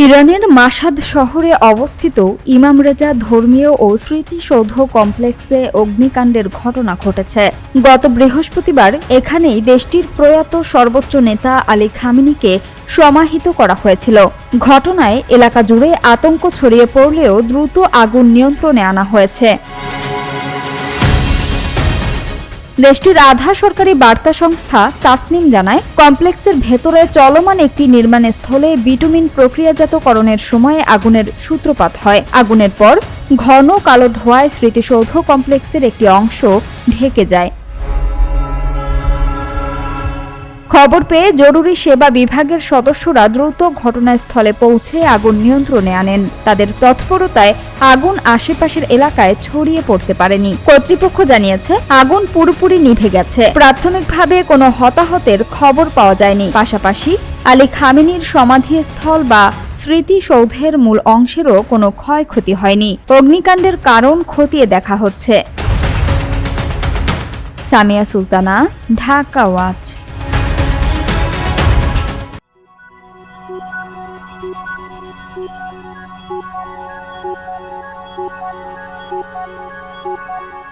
ইরানের মাশহাদ শহরে অবস্থিত ইমাম রেজা ধর্মীয় ও স্মৃতিসৌধ কমপ্লেক্সে অগ্নিকাণ্ডের ঘটনা ঘটেছে। গত বৃহস্পতিবার এখানেই দেশটির প্রয়াত সর্বোচ্চ নেতা আলী খামেনিকে সমাহিত করা হয়েছিল। ঘটনায় এলাকা জুড়ে আতঙ্ক ছড়িয়ে পড়লেও দ্রুত আগুন নিয়ন্ত্রণে আনা হয়েছে। দেশটির আধা সরকারি বার্তা সংস্থা তাসনিম জানায়, কমপ্লেক্সের ভেতরে চলমান একটি নির্মাণ স্থলে বিটুমিন প্রক্রিয়াজাতকরণের সময় আগুনের সূত্রপাত হয়। আগুনের পর ঘন কালো ধোঁয়ায় স্মৃতিসৌধ কমপ্লেক্সের একটি অংশ ঢেকে যায়। খবর পেয়ে জরুরি সেবা বিভাগের সদস্যরা দ্রুত ঘটনাস্থলে পৌঁছে আগুন নিয়ন্ত্রণে আনেন। তাদের তৎপরতায় আগুন আশেপাশের এলাকায় ছড়িয়ে পড়তে পারেনি। কর্তৃপক্ষ জানিয়েছে, আগুন পুরোপুরি নিভে গেছে। প্রাথমিকভাবে কোনো হতাহতের খবর পাওয়া যায়নি। পাশাপাশি আলী খামেনির সমাধিস্থল বা স্মৃতিসৌধের মূল অংশেরও কোনো ক্ষয়ক্ষতি হয়নি। অগ্নিকাণ্ডের কারণ খতিয়ে দেখা হচ্ছে। Samia Sultana, Dhaka watch. Thank you.